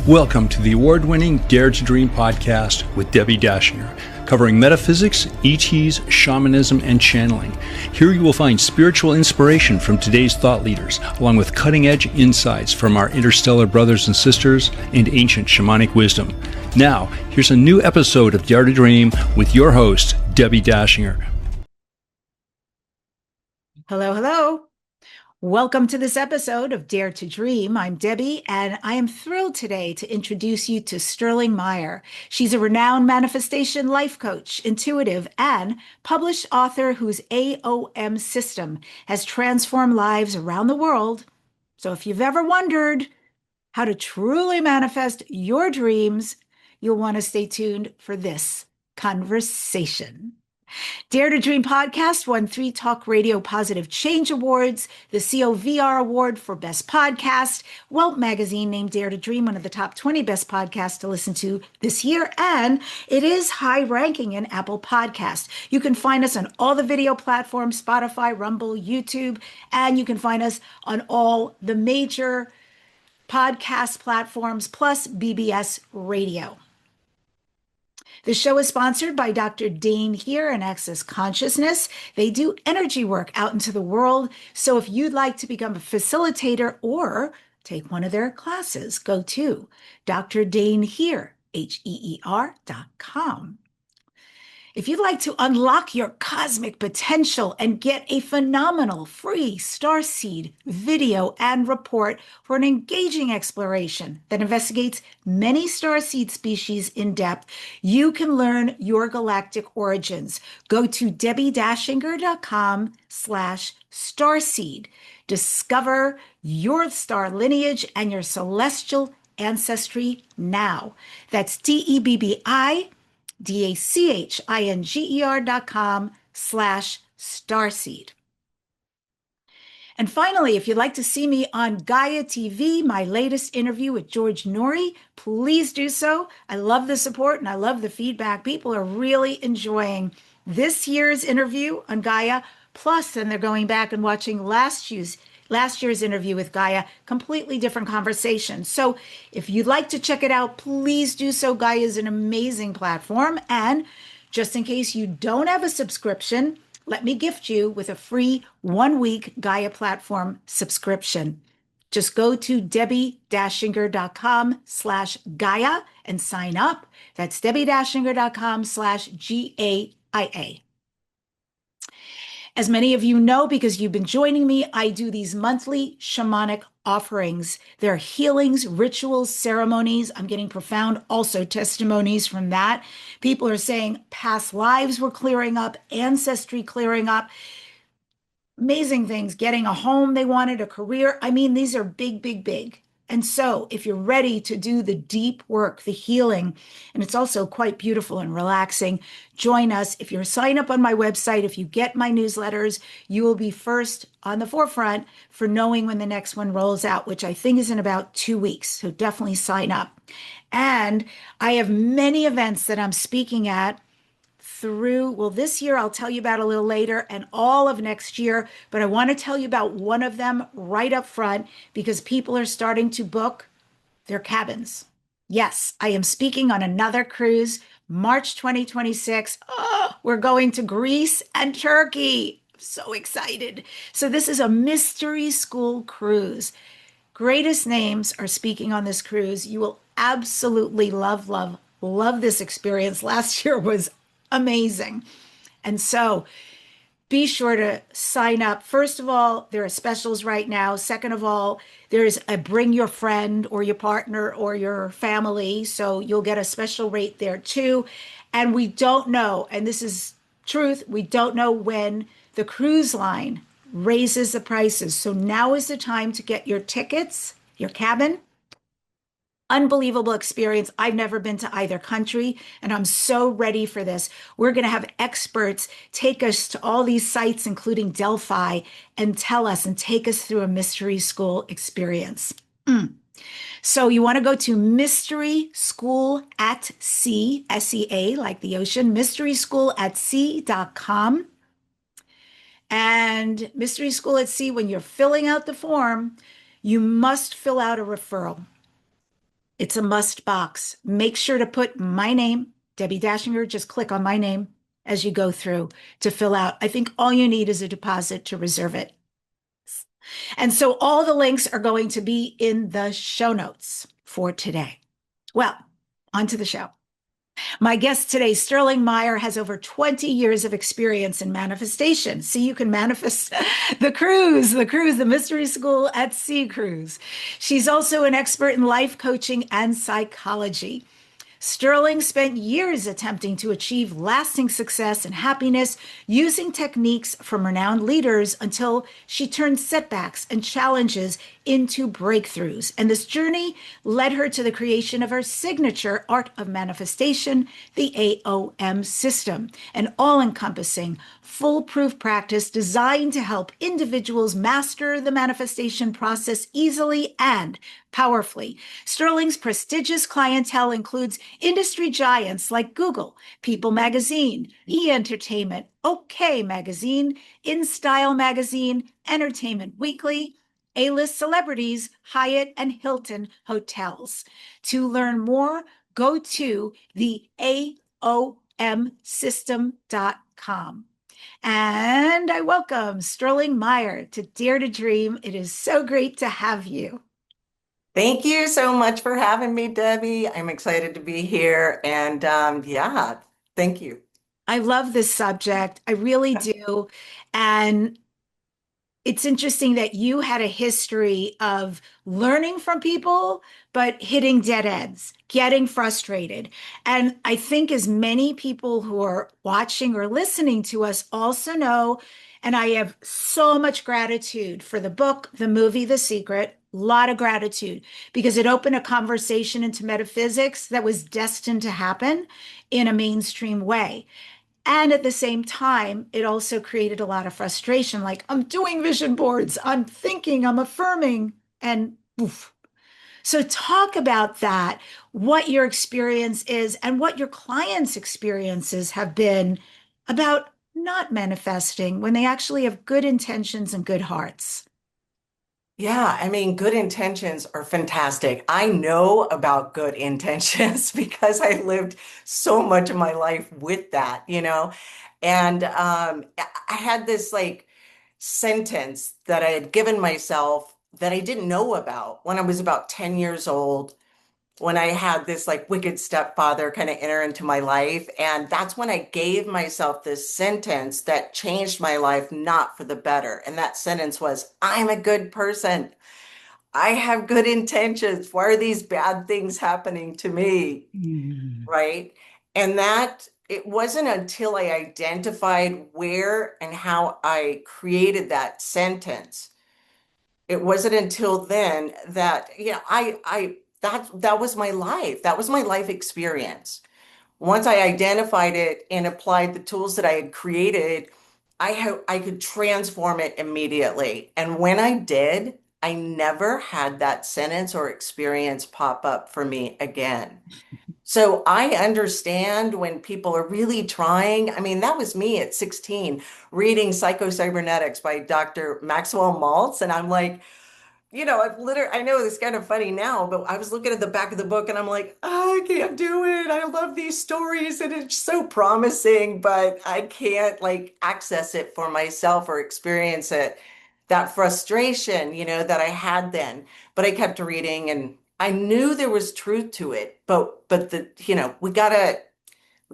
Welcome to the award-winning Dare to Dream podcast with Debbi Dachinger, covering metaphysics, ETs, shamanism, and channeling. Here you will find spiritual inspiration from today's thought leaders, along with cutting-edge insights from our interstellar brothers and sisters and ancient shamanic wisdom. Now, here's a new episode of Dare to Dream with your host, Debbi Dachinger. Hello, hello. Welcome to this episode of Dare to Dream. I'm Debbi, and I am thrilled today to introduce you to Sterling Mire. She's a renowned manifestation life coach, intuitive, and published author whose AOM system has transformed lives around the world. So if you've ever wondered how to truly manifest your dreams, you'll want to stay tuned for this conversation. Dare to Dream podcast won 3 Talk Radio Positive Change Awards, the COVR Award for Best Podcast. Welt magazine named Dare to Dream one of the top 20 best podcasts to listen to this year, and it is high ranking in Apple Podcasts. You can find us on all the video platforms, Spotify, Rumble, YouTube, and you can find us on all the major podcast platforms, plus BBS Radio. The show is sponsored by Dr. Dane here and Access Consciousness. They do energy work out into the world. So if you'd like to become a facilitator or take one of their classes, go to drdanehere, HEER.com. If you'd like to unlock your cosmic potential and get a phenomenal free starseed video and report for an engaging exploration that investigates many starseed species in depth, you can learn your galactic origins. Go to debbidachinger.com/starseed. Discover your star lineage and your celestial ancestry now. That's DEBBIDACHINGER.com/starseed. And finally, if you'd like to see me on Gaia TV, my latest interview with George Noory, please do so. I love the support and I love the feedback. People are really enjoying this year's interview on Gaia. Plus, then they're going back and watching last year's interview with Gaia, completely different conversation. So if you'd like to check it out, please do so. Gaia is an amazing platform. And just in case you don't have a subscription, let me gift you with a free 1-week Gaia platform subscription. Just go to debbidachinger.com/Gaia and sign up. That's debbidachinger.com/GAIA. As many of you know, because you've been joining me, I do these monthly shamanic offerings. There are healings, rituals, ceremonies. I'm getting profound also testimonies from that. People are saying past lives were clearing up, ancestry clearing up, amazing things, getting a home they wanted, a career. I mean, these are big, big, big. And so if you're ready to do the deep work, the healing, and it's also quite beautiful and relaxing, join us. If you're signed up on my website, if you get my newsletters, you will be first on the forefront for knowing when the next one rolls out, which I think is in about 2 weeks. So definitely sign up. And I have many events that I'm speaking at through, well, this year I'll tell you about a little later, and all of next year, but I want to tell you about one of them right up front because people are starting to book their cabins. Yes, I am speaking on another cruise, March 2026. Oh, we're going to Greece and Turkey. I'm so excited. So this is a mystery school cruise. Greatest names are speaking on this cruise. You will absolutely love, love, love this experience. Last year was amazing. And so be sure to sign up. First of all, there are specials right now. Second of all, there's a bring your friend or your partner or your family. So you'll get a special rate there too. And we don't know, and this is truth, we don't know when the cruise line raises the prices. So now is the time to get your tickets, your cabin. Unbelievable experience. I've never been to either country, and I'm so ready for this. We're going to have experts take us to all these sites, including Delphi, and tell us and take us through a mystery school experience. So you want to go to Mystery School at Sea, SEA, like the ocean, mysteryschoolatsea.com. And Mystery School at Sea, when you're filling out the form, you must fill out a referral. It's a must box. Make sure to put my name, Debbi Dachinger, just click on my name as you go through to fill out. I think all you need is a deposit to reserve it. And so all the links are going to be in the show notes for today. Well, on to the show. My guest today, Sterling Mire, has over 20 years of experience in manifestation. See, you can manifest the mystery school at sea cruise. She's also an expert in life coaching and psychology. Sterling spent years attempting to achieve lasting success and happiness using techniques from renowned leaders until she turned setbacks and challenges into breakthroughs. And this journey led her to the creation of her signature art of manifestation, the AOM system, an all encompassing, foolproof practice designed to help individuals master the manifestation process easily and powerfully. Sterling's prestigious clientele includes industry giants like Google, People Magazine, E Entertainment, OK Magazine, In Style Magazine, Entertainment Weekly, A-list celebrities, Hyatt and Hilton hotels. To learn more, go to the AOMsystem.com. And I welcome Sterling Mire to Dare to Dream. It is so great to have you. Thank you so much for having me, Debbie. I'm excited to be here. And yeah, thank you. I love this subject. I really do. And it's interesting that you had a history of learning from people, but hitting dead ends, getting frustrated. And I think as many people who are watching or listening to us also know, and I have so much gratitude for the book, the movie, The Secret, a lot of gratitude because it opened a conversation into metaphysics that was destined to happen in a mainstream way. And at the same time, it also created a lot of frustration. Like, I'm doing vision boards, I'm thinking, I'm affirming, and oof. So, talk about that, what your experience is, and what your clients' experiences have been about not manifesting when they actually have good intentions and good hearts. Yeah, I mean, good intentions are fantastic. I know about good intentions because I lived so much of my life with that. And I had this like sentence that I had given myself that I didn't know about when I was about 10 years old, when I had this like wicked stepfather kind of enter into my life. And that's when I gave myself this sentence that changed my life, not for the better. And that sentence was, I'm a good person. I have good intentions. Why are these bad things happening to me? Mm. Right. And that it wasn't until I identified where and how I created that sentence. It wasn't until then that, that was my life. That was my life experience. Once I identified it and applied the tools that I had created, I could transform it immediately. And when I did, I never had that sentence or experience pop up for me again. So I understand when people are really trying. I mean, that was me at 16 reading Psycho-Cybernetics by Dr. Maxwell Maltz. And I'm like, I've literally, I know it's kind of funny now, but I was looking at the back of the book and I'm like, oh, I can't do it. I love these stories and it's so promising, but I can't like access it for myself or experience it. That frustration, that I had then, but I kept reading and I knew there was truth to it, but we gotta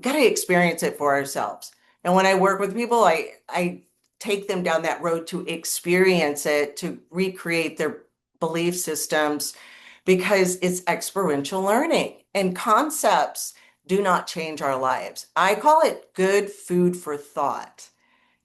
experience it for ourselves. And when I work with people, I take them down that road to experience it, to recreate their belief systems, because it's experiential learning and concepts do not change our lives. I call it good food for thought.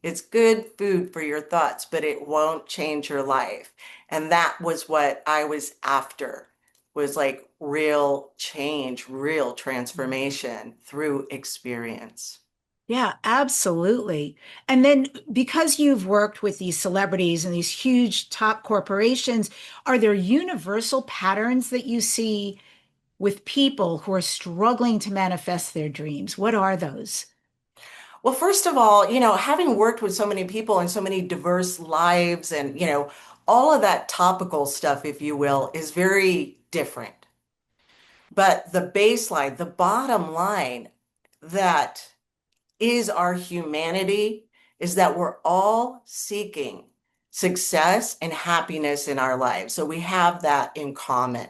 It's good food for your thoughts, but it won't change your life. And that was what I was after, was like real change, real transformation through experience. Yeah, absolutely. And then because you've worked with these celebrities and these huge top corporations, are there universal patterns that you see with people who are struggling to manifest their dreams? What are those? Well, first of all, having worked with so many people and so many diverse lives and all of that topical stuff, if you will, is very different. But the baseline, the bottom line that is our humanity is that we're all seeking success and happiness in our lives. So we have that in common.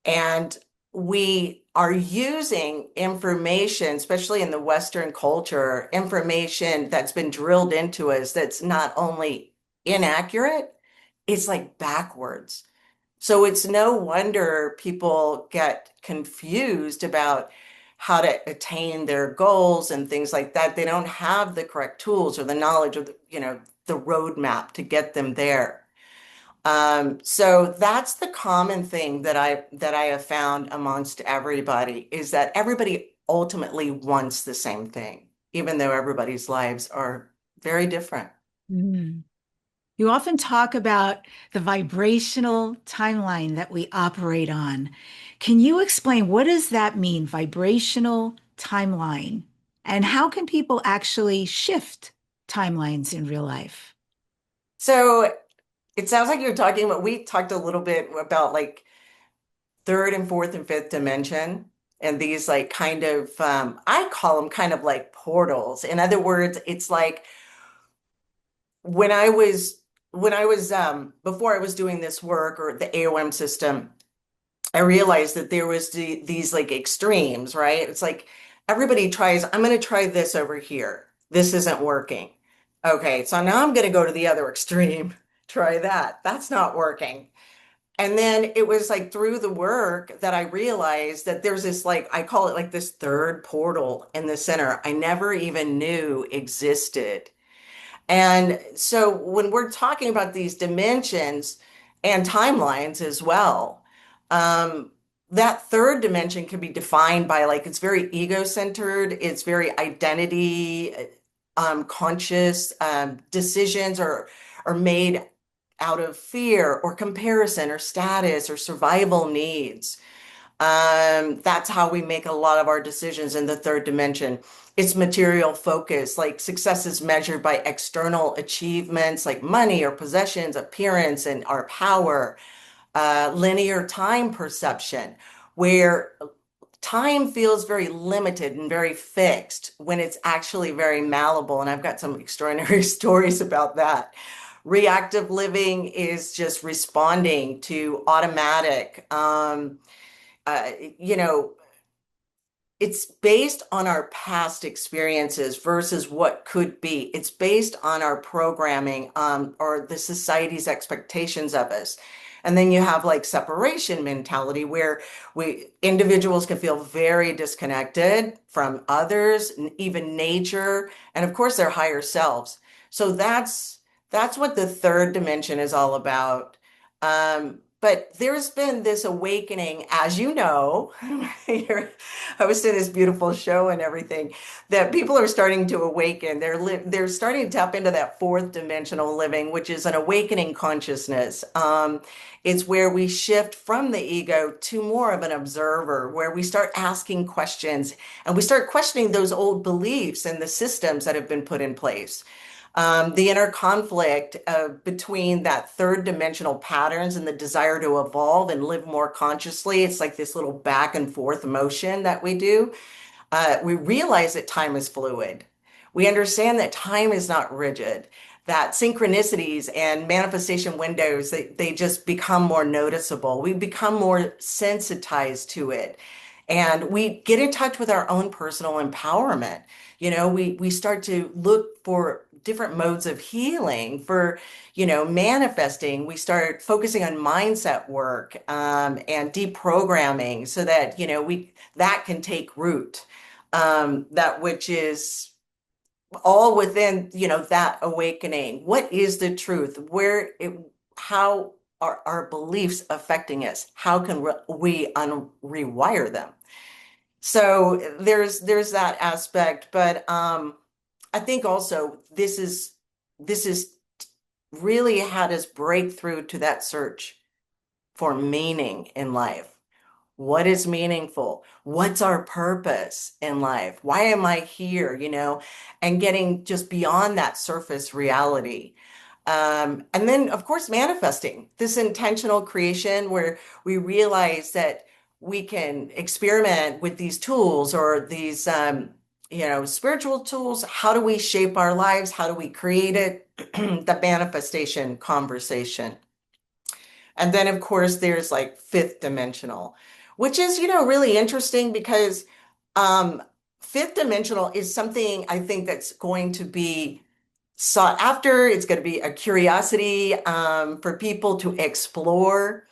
And we are using information, especially in the Western culture, information that's been drilled into us that's not only inaccurate, it's like backwards. So it's no wonder people get confused about how to attain their goals and things like that. They don't have the correct tools or the knowledge of the roadmap to get them there. So that's the common thing that I have found amongst everybody is that everybody ultimately wants the same thing, even though everybody's lives are very different. Mm. You often talk about the vibrational timeline that we operate on. Can you explain what does that mean, vibrational timeline? And how can people actually shift timelines in real life? So it sounds like you're talking about, we talked a little bit about like third and fourth and fifth dimension. And these like kind of, I call them kind of like portals. In other words, it's like when I was before I was doing this work or the AOM system, I realized that there was these like extremes, right? It's like everybody tries, I'm going to try this over here. This isn't working. Okay, so now I'm going to go to the other extreme. Try that. That's not working. And then it was like through the work that I realized that there's this like, I call it like this third portal in the center I never even knew existed. And so when we're talking about these dimensions and timelines as well, that third dimension can be defined by like it's very ego-centered, it's very identity conscious. Decisions are made out of fear or comparison or status or survival needs. That's how we make a lot of our decisions in the third dimension. It's material focus, like success is measured by external achievements like money or possessions, appearance, and our power. Linear time perception, where time feels very limited and very fixed when it's actually very malleable. And I've got some extraordinary stories about that. Reactive living is just responding to automatic. Uh, you know, it's based on our past experiences versus what could be. It's based on our programming, or the society's expectations of us. And then you have like separation mentality where we individuals can feel very disconnected from others, and even nature, and of course their higher selves. So that's what the third dimension is all about. But there's been this awakening, as you know, hosting this beautiful show and everything, that people are starting to awaken. They're starting to tap into that fourth dimensional living, which is an awakening consciousness. It's where we shift from the ego to more of an observer, where we start asking questions and we start questioning those old beliefs and the systems that have been put in place. The inner conflict between that third dimensional patterns and the desire to evolve and live more consciously. It's like this little back and forth motion that we do. We realize that time is fluid. We understand that time is not rigid, that synchronicities and manifestation windows, they just become more noticeable. We become more sensitized to it. And we get in touch with our own personal empowerment. We start to look for different modes of healing, for, manifesting. We start focusing on mindset work, and deprogramming so that, that can take root. That which is all within, that awakening. What is the truth? How are our beliefs affecting us? How can we rewire them? So there's that aspect, but I think also this is really had us break through to that search for meaning in life. What is meaningful? What's our purpose in life? Why am I here? And getting just beyond that surface reality. And then, of course, manifesting this intentional creation where we realize that we can experiment with these tools or these, spiritual tools. How do we shape our lives? How do we create it? The manifestation conversation. And then, of course, there's like fifth dimensional, which is, really interesting because um, fifth dimensional is something I think that's going to be sought after. It's going to be a curiosity for people to explore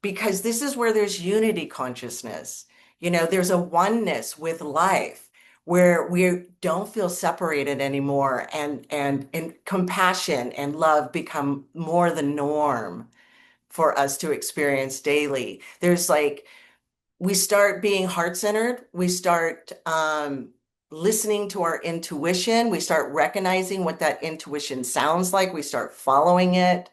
because this is where there's unity consciousness. There's a oneness with life where we don't feel separated anymore, and compassion and love become more the norm for us to experience daily. There's like, we start being heart-centered. We start listening to our intuition. We start recognizing what that intuition sounds like. We start following it.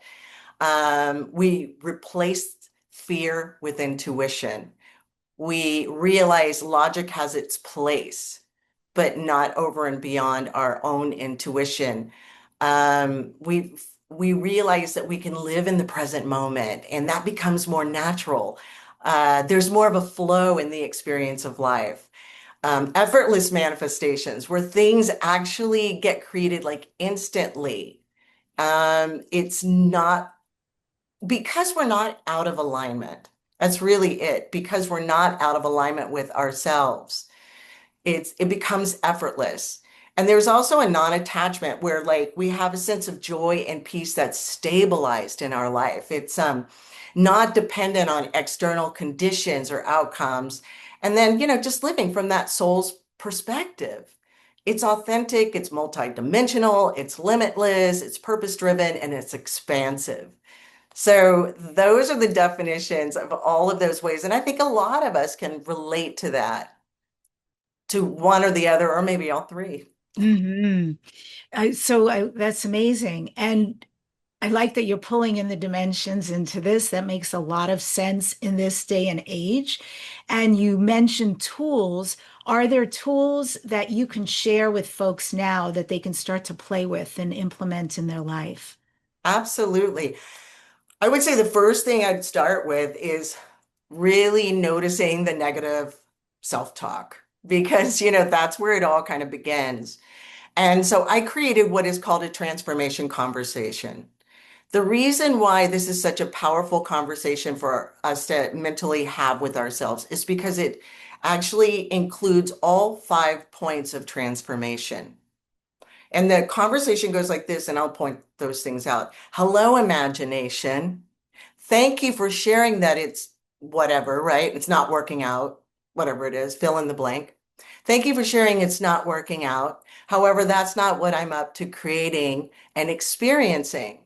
We replace fear with intuition. We realize logic has its place, but not over and beyond our own intuition. We realize that we can live in the present moment, and that becomes more natural. There's more of a flow in the experience of life. Effortless manifestations, where things actually get created like instantly. It's not because we're not out of alignment. That's really it. Because we're not out of alignment with ourselves, it becomes effortless. And there's also a non-attachment where like we have a sense of joy and peace that's stabilized in our life. It's not dependent on external conditions or outcomes. And then, just living from that soul's perspective. It's authentic, it's multidimensional, it's limitless, it's purpose-driven, and it's expansive. So those are the definitions of all of those ways. And I think a lot of us can relate to that, to one or the other, or maybe all three. Hmm. That's amazing. And I like that you're pulling in the dimensions into this. That makes a lot of sense in this day and age. And you mentioned tools. Are there tools that you can share with folks now that they can start to play with and implement in their life? Absolutely. I would say the first thing I'd start with is really noticing the negative self-talk because, that's where it all kind of begins. And so I created what is called a transformation conversation. The reason why this is such a powerful conversation for us to mentally have with ourselves is because it actually includes all 5 points of transformation. And the conversation goes like this, and I'll point those things out. Hello, imagination. Thank you for sharing that it's whatever, right? It's not working out, whatever it is, fill in the blank. Thank you for sharing it's not working out. However, that's not what I'm up to creating and experiencing.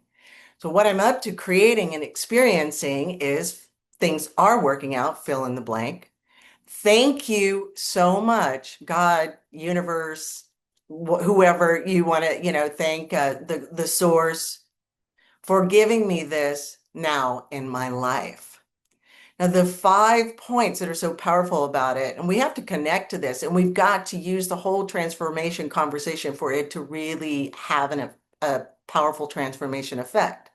So what I'm up to creating and experiencing is things are working out, fill in the blank. Thank you so much, God, universe, whoever you want to, thank the source for giving me this now in my life. Now, the 5 points that are so powerful about it, and we have to connect to this, and we've got to use the whole transformation conversation for it to really have a powerful transformation effect.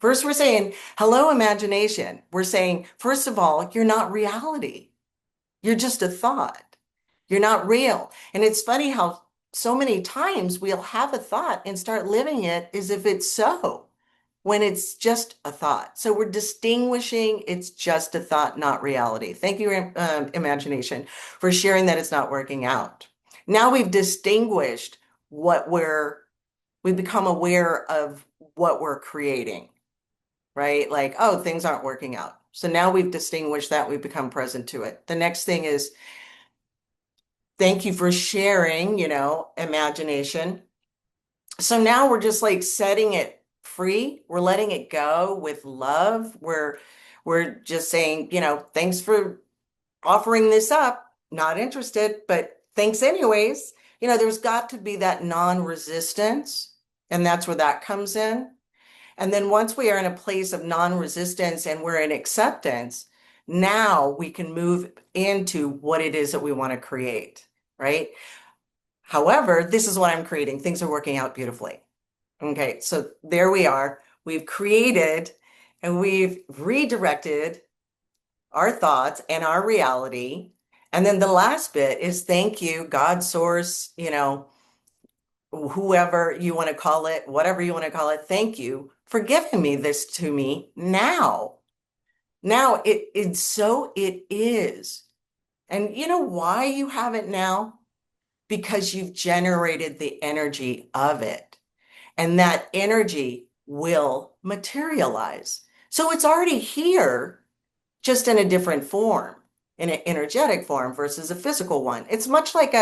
First, we're saying, hello, imagination. We're saying, first of all, you're not reality. You're just a thought. You're not real. And it's funny how so many times we'll have a thought and start living it as if it's so, when it's just a thought. So we're distinguishing it's just a thought, not reality. Thank you, imagination, for sharing that it's not working out. Now we've distinguished we've become aware of what we're creating, right? Like, oh, things aren't working out. So now we've distinguished that, we've become present to it. The next thing is, thank you for sharing, imagination. So now we're just like setting it free. We're letting it go with love. We're just saying, thanks for offering this up. Not interested, but thanks anyways. There's got to be that non-resistance, and that's where that comes in. And then once we are in a place of non-resistance and we're in acceptance, now we can move into what it is that we want to create, right? However, this is what I'm creating. Things are working out beautifully. Okay, so there we are. We've created and we've redirected our thoughts, and our reality. And then the last bit is thank you, God, source, whoever you want to call it, whatever you want to call it. Thank you for giving me this to me now. Now so it is. And you know why you have it now? Because you've generated the energy of it. And that energy will materialize. So it's already here, just in a different form, in an energetic form versus a physical one. It's much like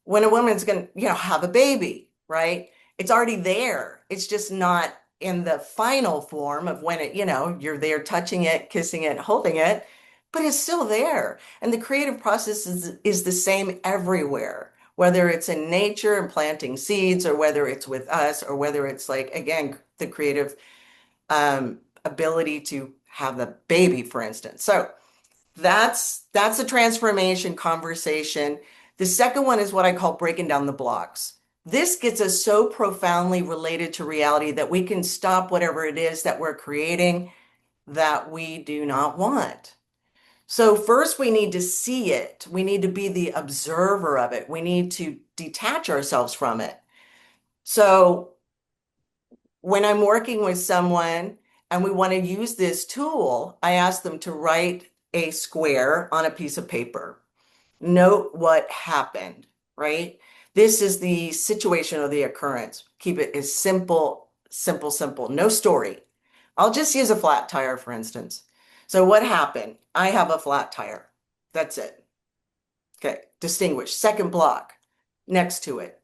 when a woman's going to, have a baby, right? It's already there. It's just not in the final form of when you're there touching it, kissing it, holding it, but it's still there. And the creative process is the same everywhere, whether it's in nature and planting seeds, or whether it's with us, or whether it's like, again, the creative ability to have the baby, for instance. So that's a transformation conversation. The second one is what I call breaking down the blocks. This gets us so profoundly related to reality that we can stop whatever it is that we're creating that we do not want. So first we need to see it. We need to be the observer of it. We need to detach ourselves from it. So when I'm working with someone and we want to use this tool, I ask them to write a square on a piece of paper. Note what happened, right? This is the situation or the occurrence. Keep it as simple, simple, simple. No story. I'll just use a flat tire, for instance. So what happened? I have a flat tire. That's it. Okay, distinguish. Second block next to it.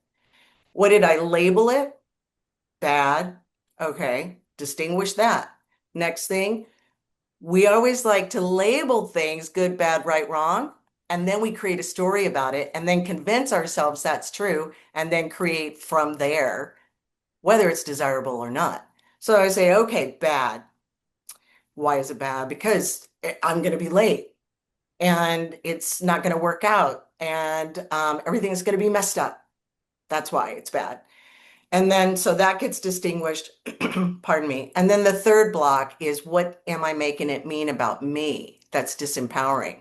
What did I label it? Bad. Okay, distinguish that. Next thing, we always like to label things good, bad, right, wrong, and then we create a story about it and then convince ourselves that's true and then create from there, whether it's desirable or not. So I say, okay, bad. Why is it bad? Because I'm going to be late and it's not going to work out and everything's going to be messed up. That's why it's bad. And then, so that gets distinguished, pardon me. And then the third block is what am I making it mean about me? That's disempowering.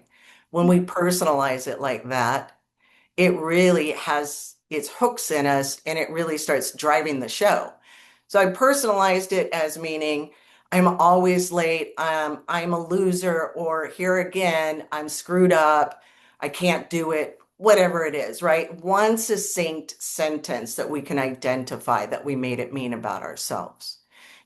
When we personalize it like that, it really has its hooks in us and it really starts driving the show. So I personalized it as meaning I'm always late, I'm a loser, or here again, I'm screwed up, I can't do it, whatever it is, right? One succinct sentence that we can identify that we made it mean about ourselves.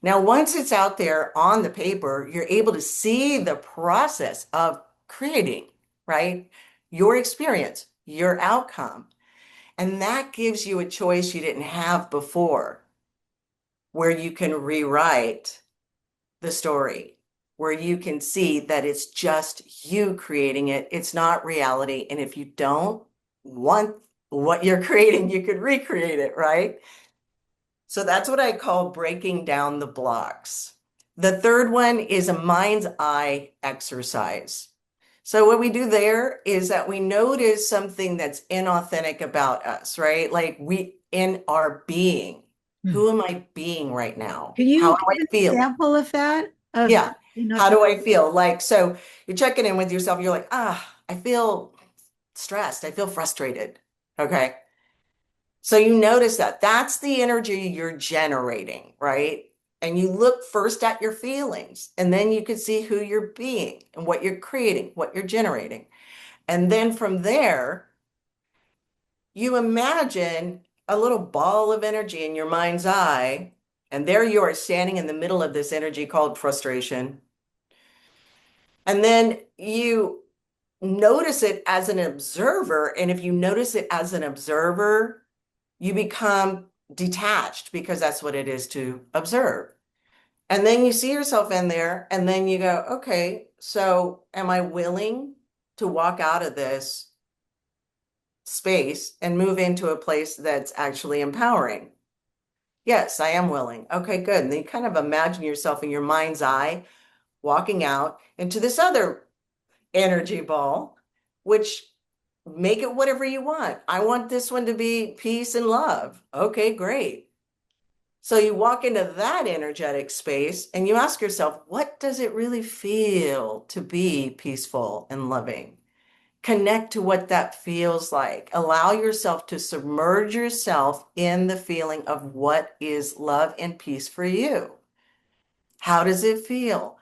Now, once it's out there on the paper, you're able to see the process of creating, right? Your experience, your outcome. And that gives you a choice you didn't have before, where you can rewrite the story, where you can see that it's just you creating it. It's not reality. And if you don't want what you're creating, you could recreate it, right? So that's what I call breaking down the blocks. The third one is a mind's eye exercise. So what we do there is that we notice something that's inauthentic about us, right? Like we in our being. Who am I being right now? Can you How give do I an feel? example of that? Yeah. How do I feel? Like, so you're checking in with yourself. You're like, I feel stressed. I feel frustrated. Okay. So you notice that that's the energy you're generating, right? And you look first at your feelings, and then you can see who you're being and what you're creating, what you're generating. And then from there, you imagine a little ball of energy in your mind's eye, and there you are standing in the middle of this energy called frustration. And then you notice it as an observer. And if you notice it as an observer, you become detached because that's what it is to observe. And then you see yourself in there, and then you go, okay, so am I willing to walk out of this space and move into a place that's actually empowering? Yes, I am willing. Okay, good. And then you kind of imagine yourself in your mind's eye walking out into this other energy ball, which make it whatever you want. I want this one to be peace and love. Okay, great. So you walk into that energetic space and you ask yourself, what does it really feel to be peaceful and loving? Connect to what that feels like. Allow yourself to submerge yourself in the feeling of what is love and peace for you. How does it feel?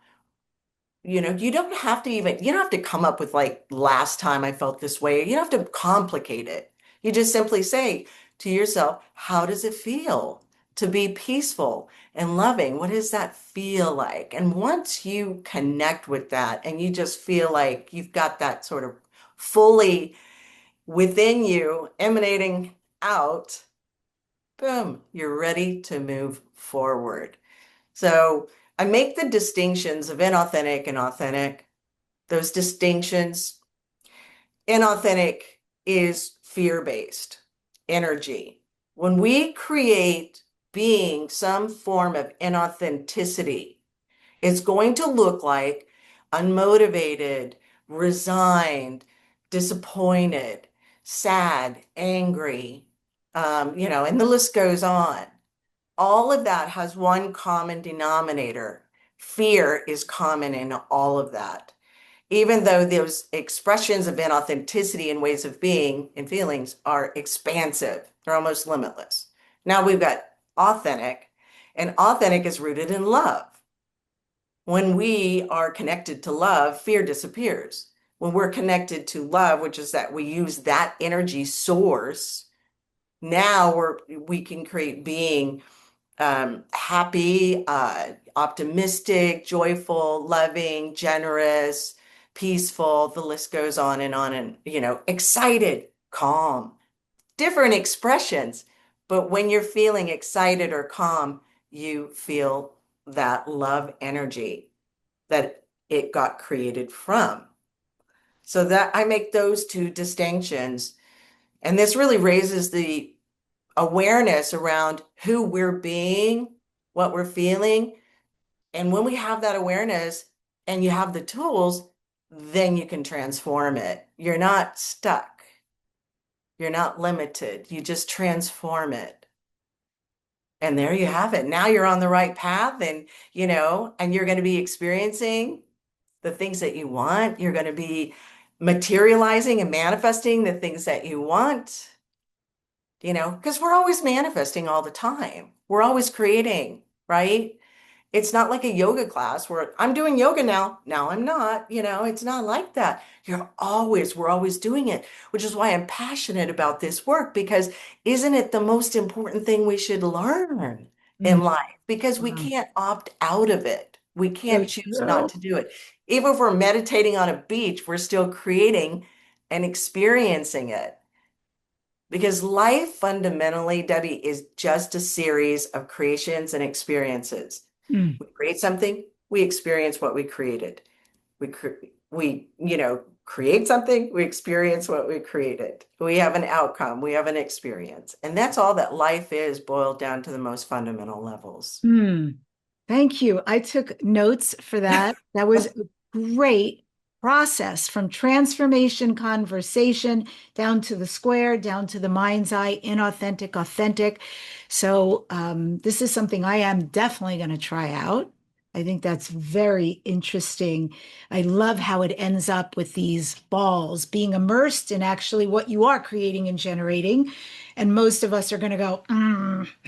You don't have to you don't have to come up with like last time I felt this way. You don't have to complicate it. You just simply say to yourself, how does it feel to be peaceful and loving? What does that feel like? And once you connect with that and you just feel like you've got that sort of fully within you emanating out, boom, you're ready to move forward. So I make the distinctions of inauthentic and authentic. Those distinctions, inauthentic is fear-based energy. When we create being some form of inauthenticity, it's going to look like unmotivated, resigned, disappointed, sad, angry, and the list goes on. All of that has one common denominator. Fear is common in all of that. Even though those expressions of inauthenticity and ways of being and feelings are expansive, they're almost limitless. Now we've got authentic, and authentic is rooted in love. When we are connected to love, fear disappears. When we're connected to love, which is that we use that energy source, now we can create being happy, optimistic, joyful, loving, generous, peaceful. The list goes on and on, and excited, calm, different expressions. But when you're feeling excited or calm, you feel that love energy that it got created from. So that I make those two distinctions. And this really raises the awareness around who we're being, what we're feeling. And when we have that awareness and you have the tools, then you can transform it. You're not stuck. You're not limited. You just transform it. And there you have it. Now you're on the right path, and and you're going to be experiencing the things that you want. You're going to be materializing and manifesting the things that you want. Because we're always manifesting all the time. We're always creating, right? It's not like a yoga class where I'm doing yoga now. Now I'm not, it's not like that. We're always doing it, which is why I'm passionate about this work, because isn't it the most important thing we should learn in Mm, life? Because we wow. can't opt out of it. We So can't choose not true. to do it. Even if we're meditating on a beach, we're still creating and experiencing it. Because life fundamentally, Debbie, is just a series of creations and experiences. Mm. We create something, we experience what we created. We create something, we experience what we created. We have an outcome, we have an experience. And that's all that life is, boiled down to the most fundamental levels. Mm. Thank you. I took notes for that. That was a great process from transformation conversation down to the square, down to the mind's eye, inauthentic, authentic. So, this is something I am definitely going to try out. I think that's very interesting. I love how it ends up with these balls being immersed in actually what you are creating and generating. And most of us are going to go,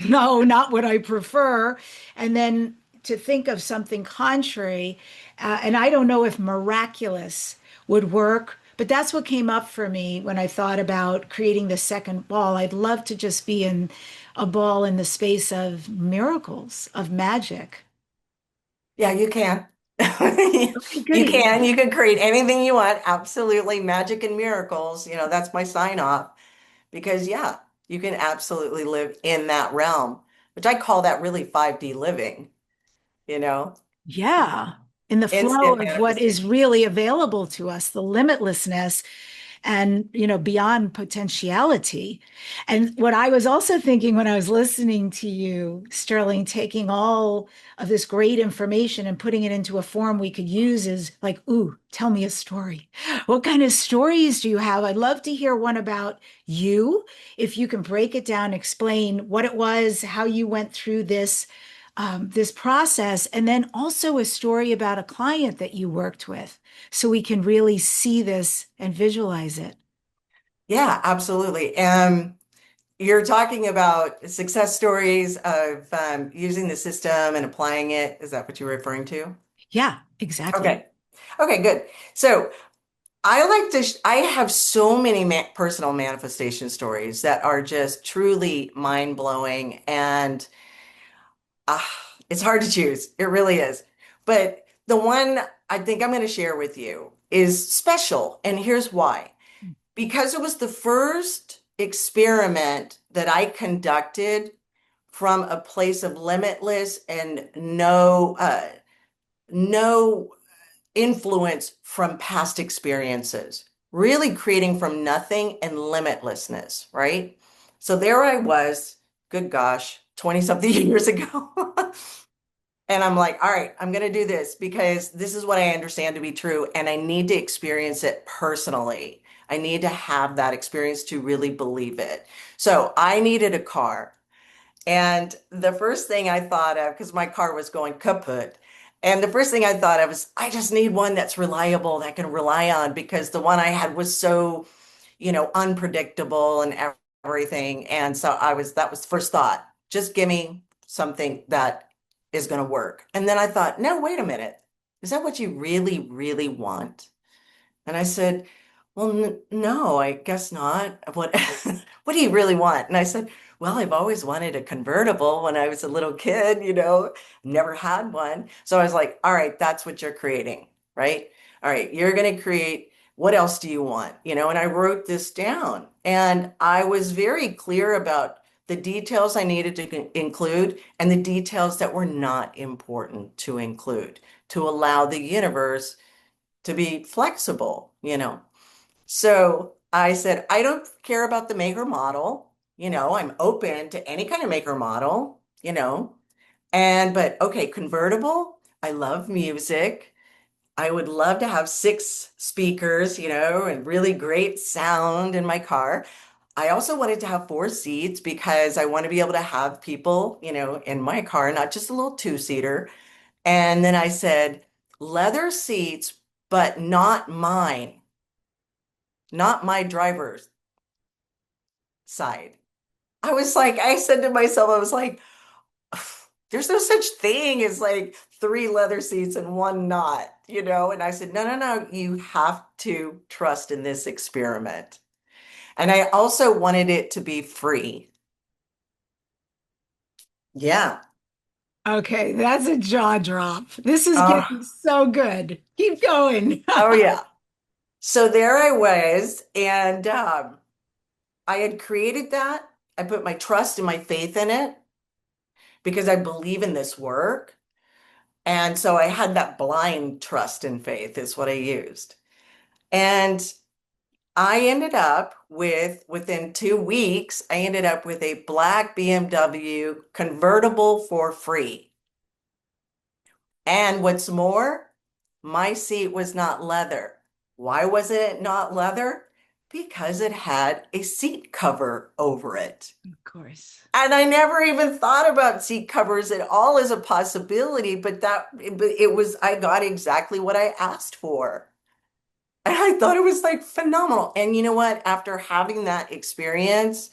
no, not what I prefer. And then to think of something contrary. And I don't know if miraculous would work, but that's what came up for me when I thought about creating the second ball. I'd love to just be in a ball in the space of miracles, of magic. Yeah, you can. Okay, You goody. can. You can create anything you want. Absolutely. Magic and miracles. That's my sign off. Because, yeah, you can absolutely live in that realm, which I call that really 5D living, you know, Yeah. In the flow instant of what is manifestation. really available to us, the limitlessness. and, beyond potentiality. And what I was also thinking when I was listening to you, Sterling, taking all of this great information and putting it into a form we could use is like, ooh, tell me a story. What kind of stories do you have? I'd love to hear one about you. If you can break it down, explain what it was, how you went through this process, and then also a story about a client that you worked with, so we can really see this and visualize it. Yeah, absolutely. You're talking about success stories of using the system and applying it. Is that what you're referring to? Yeah, exactly. Okay. Okay, good. So I like to, I have so many personal manifestation stories that are just truly mind-blowing and ah, it's hard to choose. It really is. But the one I think I'm going to share with you is special. And here's why. Because it was the first experiment that I conducted from a place of limitless and no influence from past experiences, really creating from nothing and limitlessness, right? So there I was, good gosh, 20 something years ago. And I'm like, all right, I'm going to do this because this is what I understand to be true. And I need to experience it personally. I need to have that experience to really believe it. So I needed a car. And the first thing I thought of, because my car was going kaput, and the first thing I thought of is, I just need one that's reliable, that I can rely on, because the one I had was so, unpredictable and everything. And so that was the first thought. Just give me something that is going to work. And then I thought, no, wait a minute. Is that what you really, really want? And I said, well, n no, I guess not. What, what do you really want? And I said, well, I've always wanted a convertible when I was a little kid, never had one. So I was like, all right, that's what you're creating, right? All right, you're going to create, what else do you want? And I wrote this down and I was very clear about the details I needed to include and the details that were not important to include to allow the universe to be flexible. So I said, I don't care about the maker model. I'm open to any kind of maker model. But okay, convertible, I love music. I would love to have six speakers, and really great sound in my car. I also wanted to have four seats because I want to be able to have people, in my car, not just a little two-seater. And then I said, leather seats, but not mine, not my driver's side. I said to myself, I was like, there's no such thing as like three leather seats and one not. And I said, no, no, no, you have to trust in this experiment. And I also wanted it to be free. Yeah. Okay, that's a jaw drop. This is Uh, getting so good. Keep going. oh, yeah. So there I was, and I had created that. I put my trust and my faith in it because I believe in this work. And so I had that blind trust and faith is what I used. And I ended up within 2 weeks, I ended up with a black BMW convertible for free. And what's more, my seat was not leather. Why was it not leather? Because it had a seat cover over it. Of course. And I never even thought about seat covers at all as a possibility, but I got exactly what I asked for. And I thought it was like phenomenal. And you know what? After having that experience,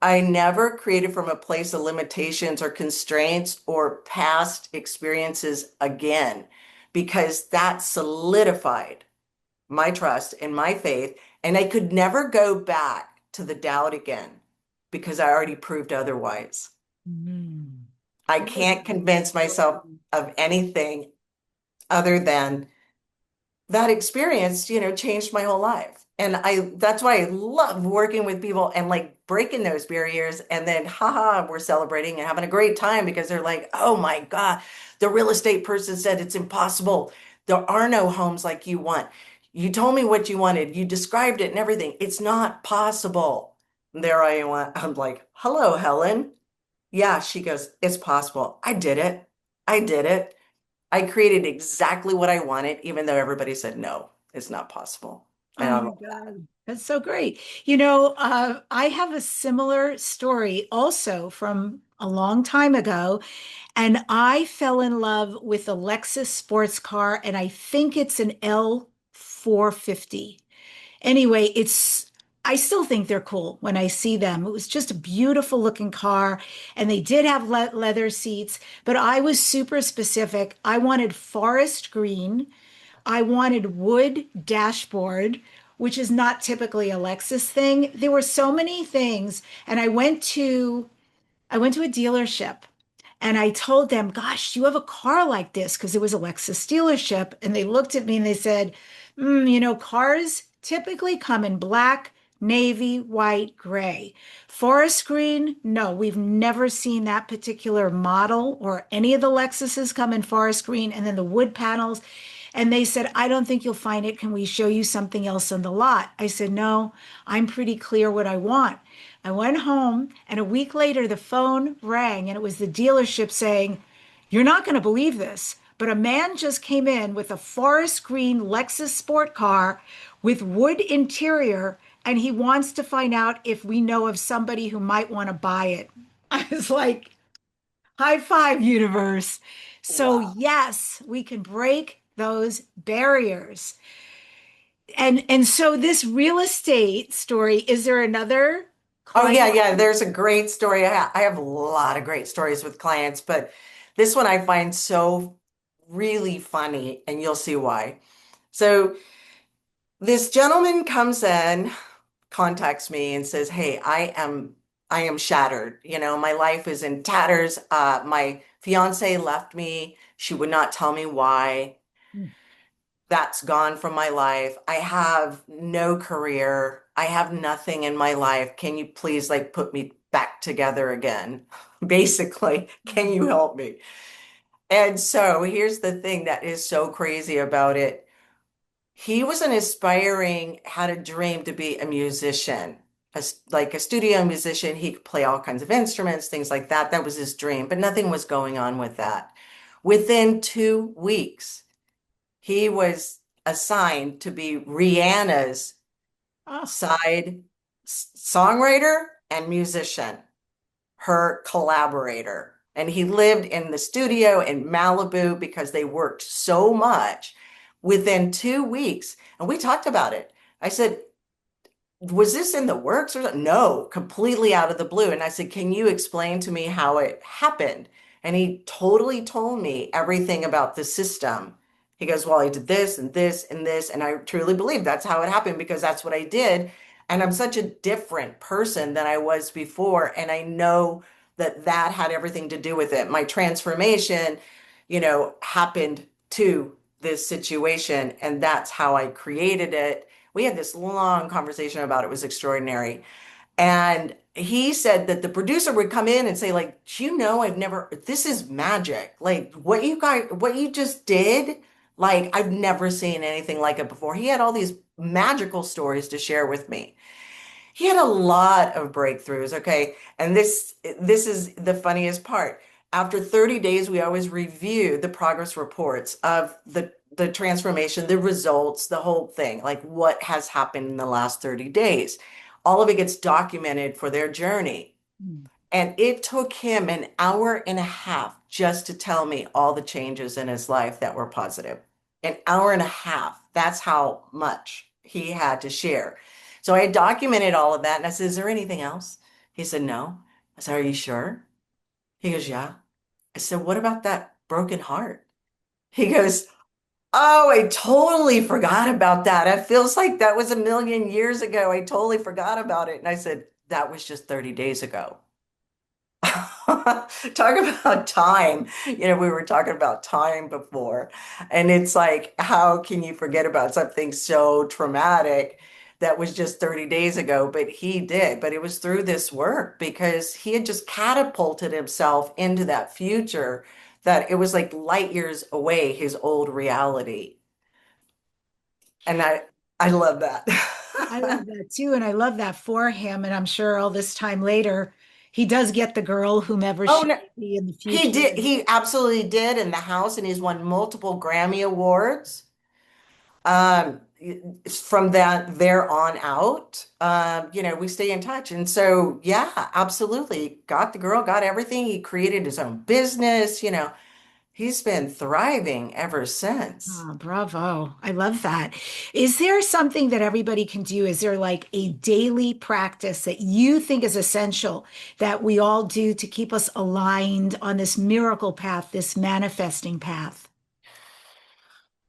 I never created from a place of limitations or constraints or past experiences again, because that solidified my trust and my faith. And I could never go back to the doubt again because I already proved otherwise. Mm. I That is can't convince myself so. of anything other than that experience, changed my whole life. And that's why I love working with people and like breaking those barriers. And then, haha, we're celebrating and having a great time because they're like, oh my God, the real estate person said it's impossible. There are no homes like you want. You told me what you wanted. You described it and everything. It's not possible. And there I went. I'm like, hello, Helen. Yeah, she goes, it's possible. I did it. I did it. I created exactly what I wanted, even though everybody said, no, it's not possible. And Oh I'm my like, God. That's so great. I have a similar story also from a long time ago, and I fell in love with a Lexus sports car, and I think it's an L450. Anyway, I still think they're cool when I see them. It was just a beautiful looking car, and they did have leather seats, but I was super specific. I wanted forest green. I wanted wood dashboard, which is not typically a Lexus thing. There were so many things, and I went to a dealership and I told them, "Gosh, do you have a car like this?" Because it was a Lexus dealership, and they looked at me and they said, cars typically come in black, navy, white, gray. Forest green, no, we've never seen that particular model or any of the Lexuses come in forest green, and then the wood panels. And they said, I don't think you'll find it. Can we show you something else on the lot? I said, no, I'm pretty clear what I want. I went home, and a week later, the phone rang, and it was the dealership saying, "You're not going to believe this, but a man just came in with a forest green Lexus sport car with wood interior, and he wants to find out if we know of somebody who might want to buy it." I was like, high five, universe. So, wow. yes, we can break those barriers. And so this real estate story, is there another Oh, client? yeah, yeah. There's a great story. I have a lot of great stories with clients, but this one I find so really funny, and you'll see why. So this gentleman comes in, contacts me and says, "Hey, I am shattered. My life is in tatters. My fiance left me. She would not tell me why. That's gone from my life. I have no career. I have nothing in my life. Can you please like put me back together again? Basically, can you help me?" And so here's the thing that is so crazy about it. He was an aspiring, had a dream to be a musician, like a studio musician. He could play all kinds of instruments, things like that. That was his dream, but nothing was going on with that. Within 2 weeks, he was assigned to be Rihanna's Oh, side songwriter and musician, her collaborator. And he lived in the studio in Malibu because they worked so much within 2 weeks. And we talked about it. I said, was this in the works or something? No, completely out of the blue. And I said, can you explain to me how it happened? And he totally told me everything about the system. He goes, well, I did this and this and this. And I truly believe that's how it happened because that's what I did. And I'm such a different person than I was before. And I know that that had everything to do with it. My transformation, happened to this situation. And that's how I created it. We had this long conversation about it. It was extraordinary. And he said that the producer would come in and say, like, I've never, this is magic. Like what you just did, like, I've never seen anything like it before. He had all these magical stories to share with me. He had a lot of breakthroughs, okay? And this is the funniest part. After 30 days, we always review the progress reports of the transformation, the results, the whole thing, like what has happened in the last 30 days. All of it gets documented for their journey. And it took him an hour and a half just to tell me all the changes in his life that were positive. An hour and a half. That's how much he had to share. So I documented all of that and I said, is there anything else? He said, no. I said, are you sure? He goes, yeah. I said, what about that broken heart? He goes, oh, I totally forgot about that. It feels like that was a million years ago. I totally forgot about it. And I said, that was just 30 days ago. Talk about time. We were talking about time before. And it's like, how can you forget about something so traumatic that was just 30 days ago? But he did. But it was through this work because he had just catapulted himself into that future that it was like light years away, his old reality. And I love that. I love that too. And I love that for him. And I'm sure all this time later, he does get the girl, whomever Oh she no, may be in the he future. did. He absolutely did in the house, and he's won multiple Grammy Awards. Um, from that there on out, we stay in touch. And so, yeah, absolutely. Got the girl, got everything. He created his own business, he's been thriving ever since. Oh, bravo. I love that. Is there something that everybody can do? Is there like a daily practice that you think is essential that we all do to keep us aligned on this miracle path, this manifesting path?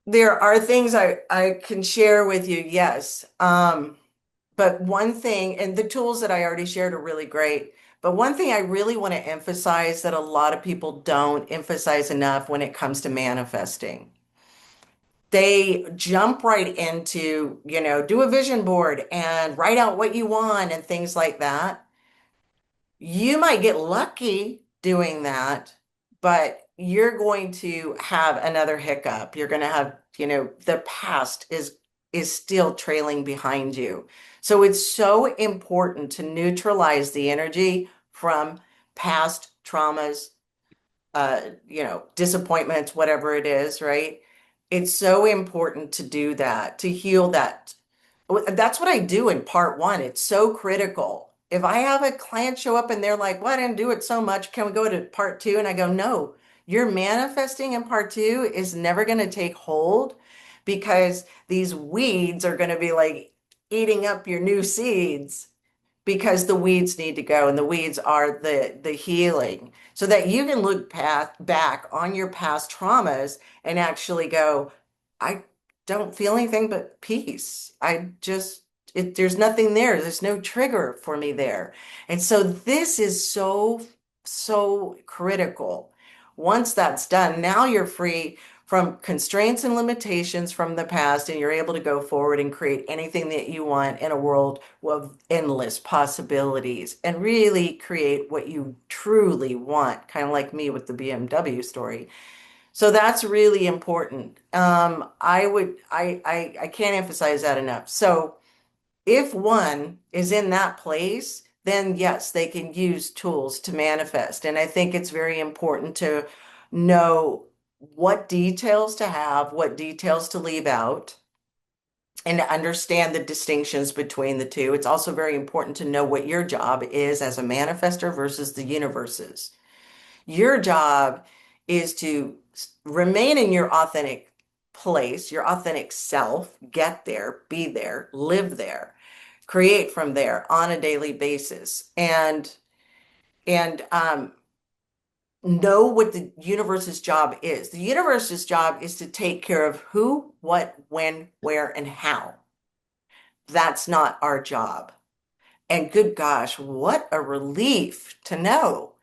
There are things I can share with you, yes. But one thing, and the tools that I already shared are really great. But one thing I really want to emphasize that a lot of people don't emphasize enough when it comes to manifesting. They jump right into, do a vision board and write out what you want and things like that. You might get lucky doing that, but you're going to have another hiccup. You're going to have, the past is still trailing behind you. So it's so important to neutralize the energy from past traumas, disappointments, whatever it is, right? It's so important to do that, to heal that. That's what I do in part one. It's so critical. If I have a client show up and they're like, well, I didn't do it so much. Can we go to part two? And I go, no, your manifesting in part two is never going to take hold because these weeds are going to be like eating up your new seeds because the weeds need to go and the weeds are the healing so that you can look back on your past traumas and actually go, I don't feel anything but peace. There's nothing there. There's no trigger for me there. And so this is so critical. Once that's done, now you're free from constraints and limitations from the past, and you're able to go forward and create anything that you want in a world of endless possibilities and really create what you truly want, kind of like me with the BMW story. So that's really important. I can't emphasize that enough. So if one is in that place, then yes, they can use tools to manifest. And I think it's very important to know what details to have, what details to leave out, and to understand the distinctions between the two. It's also very important to know what your job is as a manifester versus the universe's. Your job is to remain in your authentic place, your authentic self, get there, be there, live there, create from there on a daily basis, and know what the universe's job is. The universe's job is to take care of who, what, when, where, and how. That's not our job. And good gosh, what a relief to know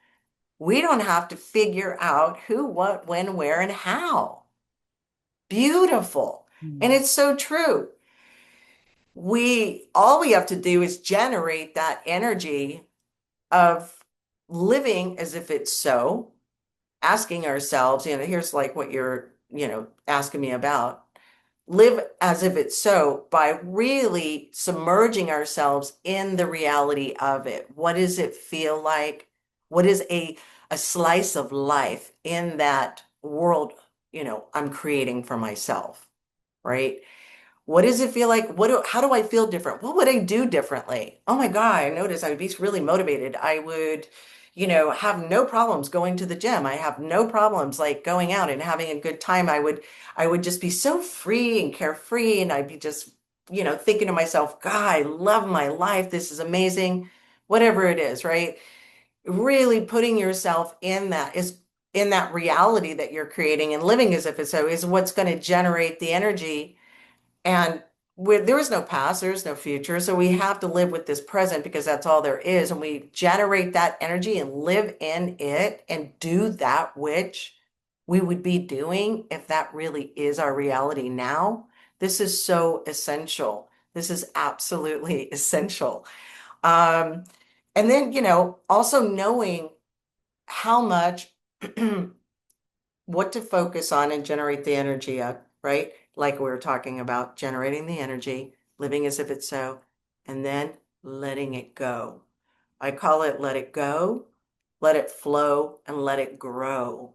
we don't have to figure out who, what, when, where, and how. Beautiful. And Hmm. it's so true. All we have to do is generate that energy of living as if it's so, asking ourselves, here's like what you're, asking me about. Live as if it's so by really submerging ourselves in the reality of it. What does it feel like? What is a slice of life in that world, I'm creating for myself, right? What does it feel like? How do I feel different? What would I do differently? Oh my God, I noticed I would be really motivated. I would, have no problems going to the gym. I have no problems like going out and having a good time. I would just be so free and carefree, and I'd be just, thinking to myself, God, I love my life. This is amazing. Whatever it is, right? Really putting yourself in that reality that you're creating and living as if it's so is what's going to generate the energy and there is no past, there is no future. So we have to live with this present because that's all there is. And we generate that energy and live in it and do that which we would be doing if that really is our reality now. This is so essential. This is absolutely essential. Um, and then, also knowing how much what to focus on and generate the energy of, right? like we were talking about, generating the energy, living as if it's so, and then letting it go. I call it let it go, let it flow, and let it grow.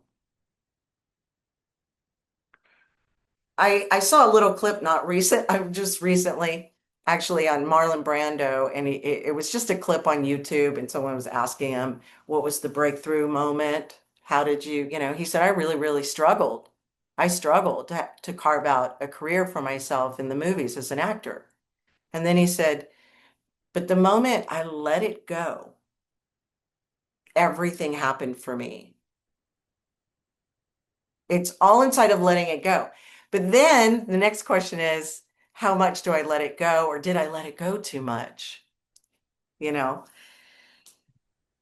I saw a little clip I'm just recently actually on Marlon Brando, and it was just a clip on YouTube, and someone was asking him what was the breakthrough moment? How did he said, I really, really struggled. I struggled to carve out a career for myself in the movies as an actor. And then he said, but the moment I let it go, everything happened for me. It's all inside of letting it go. But then the next question is, how much do I let it go? Or did I let it go too much? You know,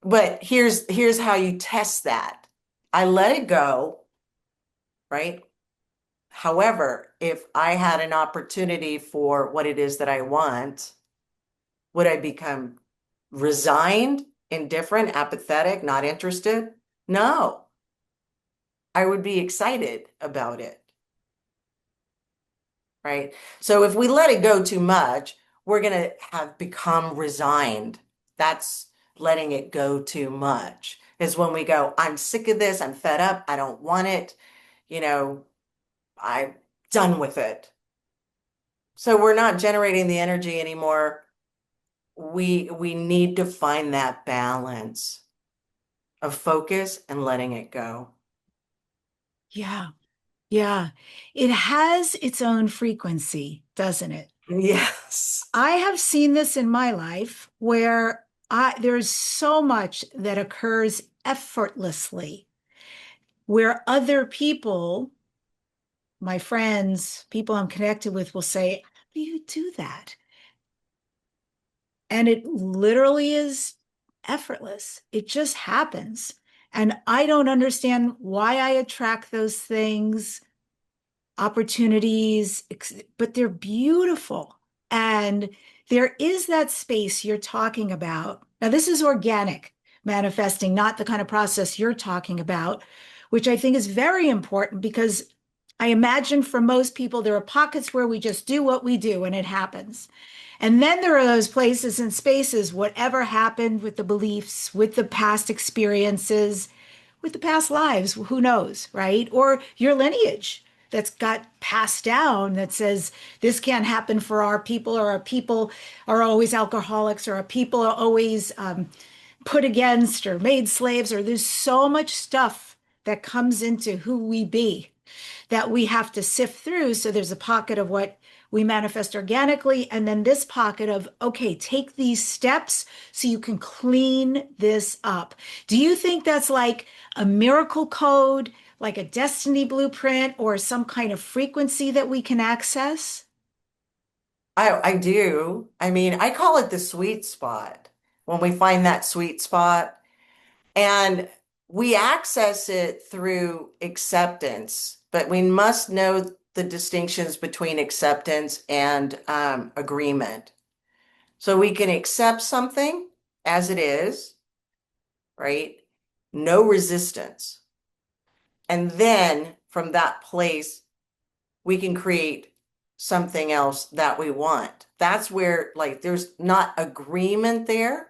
but here's how you test that. I let it go, right? However, if I had an opportunity for what it is that I want, would I become resigned, indifferent, apathetic, not interested? No, I would be excited about it. Right? So if we let it go too much, we're going to have become resigned. That's letting it go too much. Is when we go, I'm sick of this, I'm fed up, I don't want it, you know, I'm done with it. So we're not generating the energy anymore. We need to find that balance of focus and letting it go. Yeah. Yeah. It has its own frequency, doesn't it? Yes. I have seen this in my life where there's so much that occurs effortlessly, where other people, my friends, people I'm connected with, will say, how do you do that? And it literally is effortless. It just happens. And I don't understand why I attract those things, opportunities, but they're beautiful. And there is that space you're talking about. Now, this is organic manifesting, not the kind of process you're talking about, which I think is very important because I imagine for most people, there are pockets where we just do what we do and it happens. And then there are those places and spaces, whatever happened with the beliefs, with the past experiences, with the past lives, who knows, right? Or your lineage that's got passed down that says this can't happen for our people, or our people are always alcoholics, or our people are always put against or made slaves, or there's so much stuff that comes into who we be that we have to sift through. So there's a pocket of what we manifest organically, and then this pocket of, okay, take these steps so you can clean this up. Do you think that's like a miracle code, like a destiny blueprint, or some kind of frequency that we can access? I do. I mean, I call it the sweet spot. When we find that sweet spot, and we access it through acceptance, but we must know the distinctions between acceptance and agreement. So we can accept something as it is, right? No resistance. And then from that place, we can create something else that we want. That's where, like, there's not agreement there,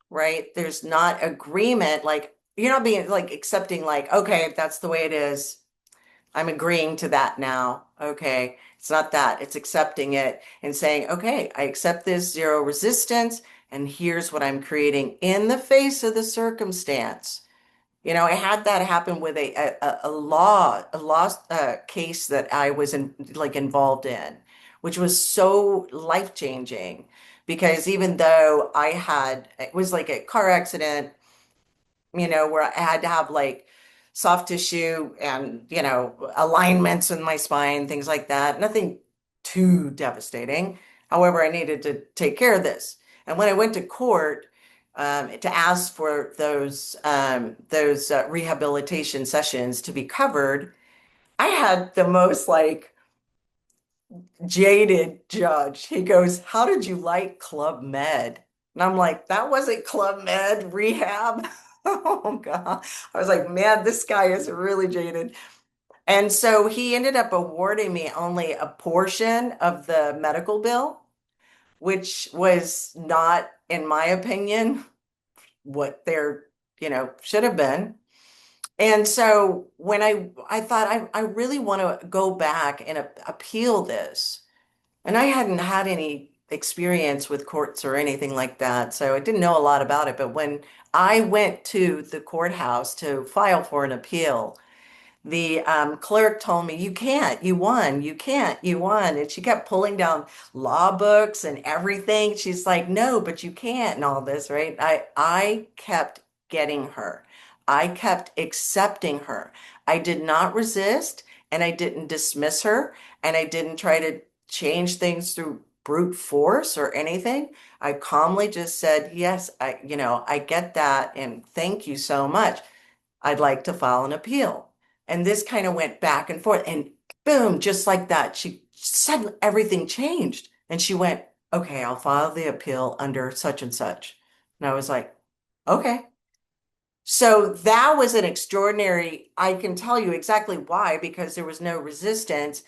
right? There's not agreement. Like, you're not being like accepting, like, okay, if that's the way it is, I'm agreeing to that now. Okay. It's not that. It's accepting it and saying, okay, I accept this, zero resistance. And here's what I'm creating in the face of the circumstance. I had that happen with a law case that I was involved in, which was so life-changing because even though it was like a car accident, where I had to have like soft tissue and, alignments in my spine, things like that. Nothing too devastating. However, I needed to take care of this. And when I went to court, to ask for those rehabilitation sessions to be covered, I had the most like jaded judge. He goes, "How did you like Club Med?" And I'm like, "That wasn't Club Med rehab." Oh God. I was like, man, this guy is really jaded. And so he ended up awarding me only a portion of the medical bill, which was not, in my opinion, what there, should have been. And so when I thought I really want to go back and appeal this, and I hadn't had any experience with courts or anything like that, so I didn't know a lot about it. But when I went to the courthouse to file for an appeal, the clerk told me, you can't, you won, you can't, you won. And she kept pulling down law books and everything. She's like, no, but you can't, and all this, right? I kept getting her. I kept accepting her. I did not resist and I didn't dismiss her and I didn't try to change things through brute force or anything. I calmly just said, yes, I get that and thank you so much. I'd like to file an appeal. And this kind of went back and forth. And boom, just like that, she suddenly everything changed. And she went, okay, I'll file the appeal under such and such. And I was like, okay. So that was an extraordinary, I can tell you exactly why, because there was no resistance.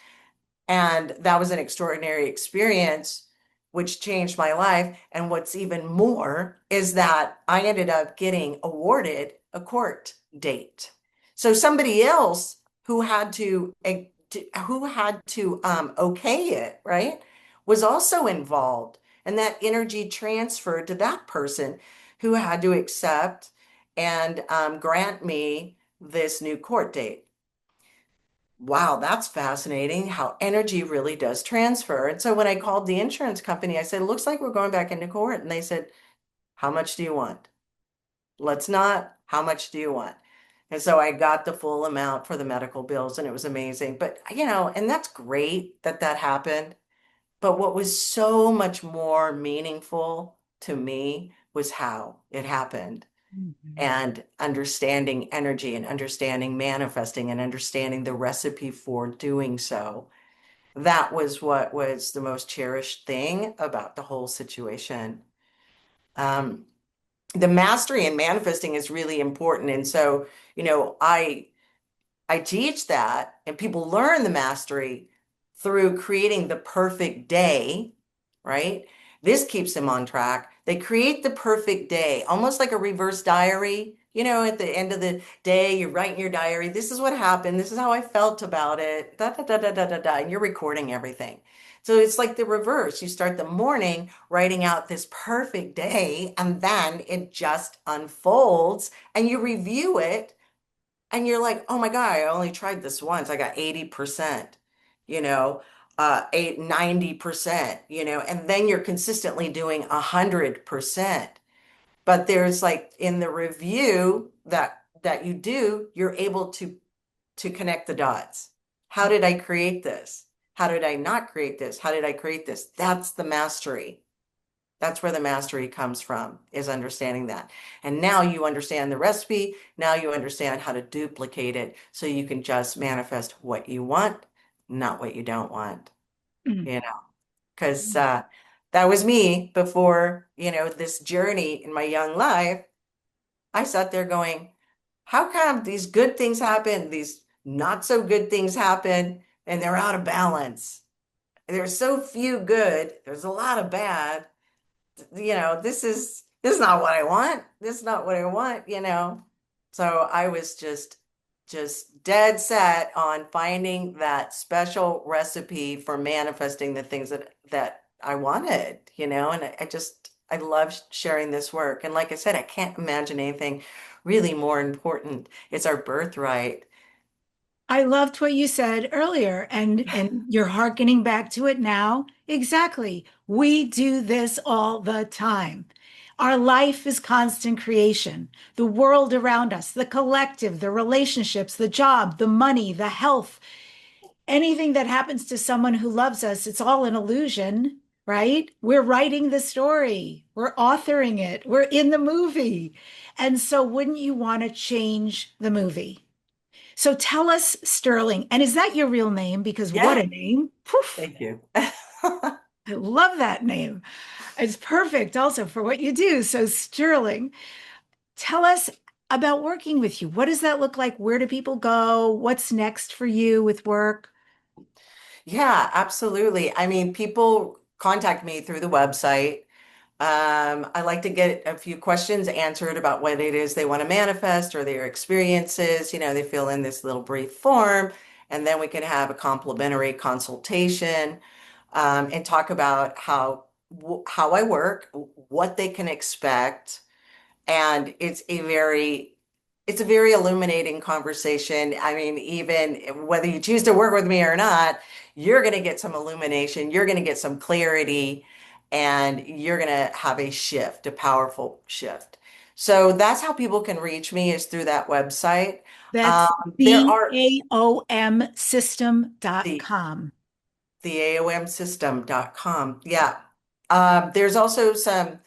And that was an extraordinary experience, which changed my life. And what's even more is that I ended up getting awarded a court date. So somebody else who had to okay it, right, was also involved. And that energy transferred to that person who had to accept and grant me this new court date. Wow, that's fascinating how energy really does transfer. And so when I called the insurance company, I said, it looks like we're going back into court. And they said, how much do you want? Let's not. How much do you want? And so I got the full amount for the medical bills and it was amazing. But, and that's great that that happened. But what was so much more meaningful to me was how it happened Mhm. and understanding energy and understanding manifesting and understanding the recipe for doing so. That was what was the most cherished thing about the whole situation. Um, the mastery and manifesting is really important. And so, I teach that, and people learn the mastery through creating the perfect day, right? This keeps them on track. They create the perfect day, almost like a reverse diary. At the end of the day, you write in your diary, this is what happened, this is how I felt about it, da da da da da da da, and you're recording everything. So it's like the reverse. You start the morning writing out this perfect day, and then it just unfolds, and you review it and you're like, oh my God, I only tried this once. I got 80%, you know, 90%, and then you're consistently doing 100%. But there's like in the review that you do, you're able to connect the dots. How did I create this? How did I not create this? How did I create this? That's the mastery. That's where the mastery comes from, is understanding that. And now you understand the recipe. Now you understand how to duplicate it so you can just manifest what you want, not what you don't want, Mm. you know, because that was me before, this journey in my young life. I sat there going, how come these good things happen, these not so good things happen, and they're out of balance? There's so few good, there's a lot of bad. This is not what I want. This is not what I want. So I was just dead set on finding that special recipe for manifesting the things that I wanted, and I love sharing this work. And like I said, I can't imagine anything really more important. It's our birthright. I loved what you said earlier, and you're hearkening back to it now. Exactly. We do this all the time. Our life is constant creation. The world around us, the collective, the relationships, the job, the money, the health, anything that happens to someone who loves us, it's all an illusion, right? We're writing the story, we're authoring it, we're in the movie. And so, wouldn't you want to change the movie? So tell us, Sterling, and is that your real name? Because what Yeah, a name. Poof, thank you. I love that name. It's perfect also for what you do. So, Sterling, tell us about working with you. What does that look like? Where do people go? What's next for you with work? Yeah, absolutely. I mean, people contact me through the website. I like to get a few questions answered about what it is they want to manifest or their experiences. They fill in this little brief form, and then we can have a complimentary consultation, and talk about how I work, what they can expect, and it's a very illuminating conversation. I mean, even whether you choose to work with me or not, you're going to get some illumination, you're going to get some clarity, and you're going to have a shift, a powerful shift. So that's how people can reach me, is through that website. That's There are AOM the System.com. the AOMsystem.com. Yeah. There's also some,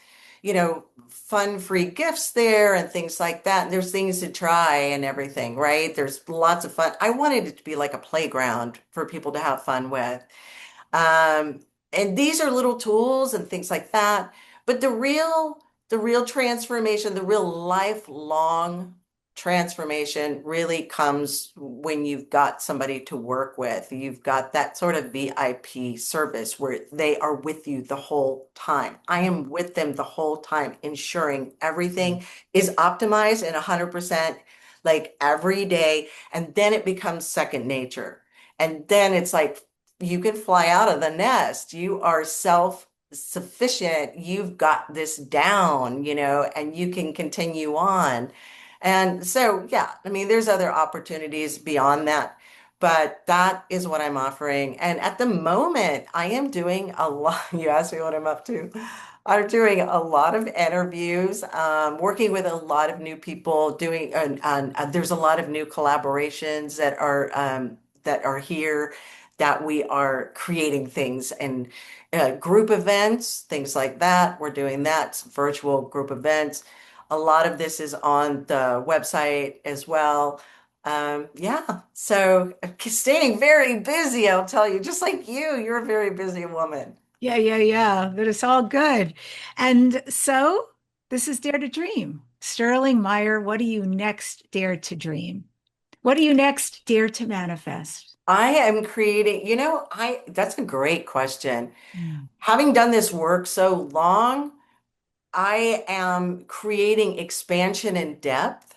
fun free gifts there and things like that. And there's things to try and everything, right? There's lots of fun. I wanted it to be like a playground for people to have fun with. Um, and these are little tools and things like that. But the real transformation, the real lifelong transformation really comes when you've got somebody to work with. You've got that sort of VIP service where they are with you the whole time. I am with them the whole time, ensuring everything is optimized and 100% like every day. And then it becomes second nature. And then it's like you can fly out of the nest. You are self-sufficient. You've got this down, and you can continue on. And so, yeah, I mean, there's other opportunities beyond that, but that is what I'm offering. And at the moment, I am doing a lot. You asked me what I'm up to. I'm doing a lot of interviews, working with a lot of new people, and there's a lot of new collaborations that are here, that we are creating things and group events, things like that. We're doing that, virtual group events. A lot of this is on the website as well. Yeah, so staying very busy, I'll tell you, just like you're a very busy woman. Yeah, yeah, yeah. But it's all good. And so this is Dare to Dream. Sterling Mire, what do you next dare to dream? What do you next dare to manifest? I am creating, that's a great question. Mm. Having done this work so long, I am creating expansion and depth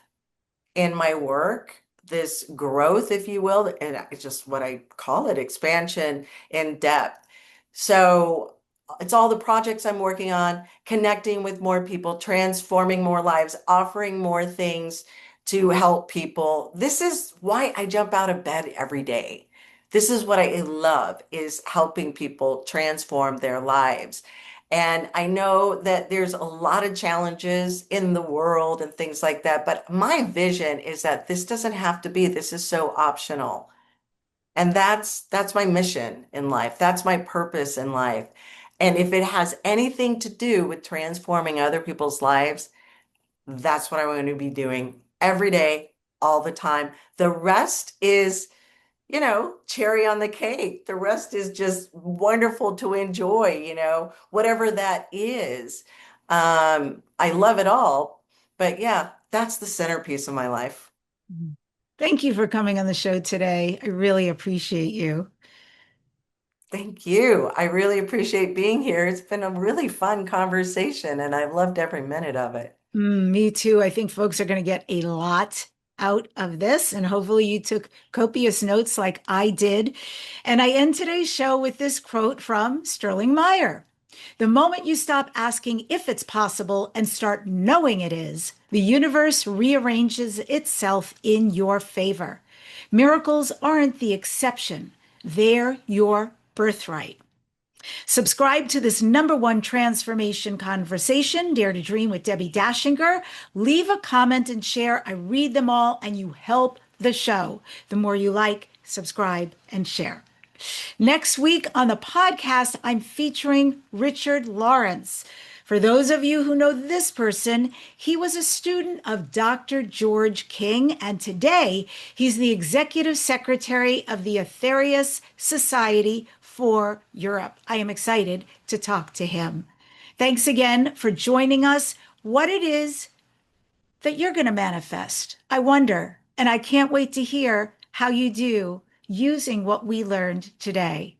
in my work, this growth, if you will, and it's just what I call it, expansion in depth. So it's all the projects I'm working on, connecting with more people, transforming more lives, offering more things to help people. This is why I jump out of bed every day. This is what I love, is helping people transform their lives. And I know that there's a lot of challenges in the world and things like that, but my vision is that this doesn't have to be, this is so optional. And that's my mission in life. That's my purpose in life. And if it has anything to do with transforming other people's lives, that's what I want to be doing every day, all the time. The rest is, cherry on the cake. The rest is just wonderful to enjoy, whatever that is. I love it all. But yeah, that's the centerpiece of my life. Thank you for coming on the show today. I really appreciate you. Thank you. I really appreciate being here. It's been a really fun conversation, and I've loved every minute of it. Me too. I think folks are going to get a lot out of this, and hopefully, you took copious notes like I did. And I end today's show with this quote from Sterling Mire. The moment you stop asking if it's possible and start knowing it is, the universe rearranges itself in your favor. Miracles aren't the exception, they're your birthright. Subscribe to this #1 transformation conversation, Dare to Dream with Debbi Dachinger. Leave a comment and share. I read them all, and you help the show. The more you like, subscribe, and share. Next week on the podcast, I'm featuring Richard Lawrence. For those of you who know this person, he was a student of Dr. George King, and today he's the executive secretary of the Aetherius Society for Europe. I am excited to talk to him. Thanks again for joining us. What it is that you're going to manifest. I wonder, and I can't wait to hear how you do using what we learned today.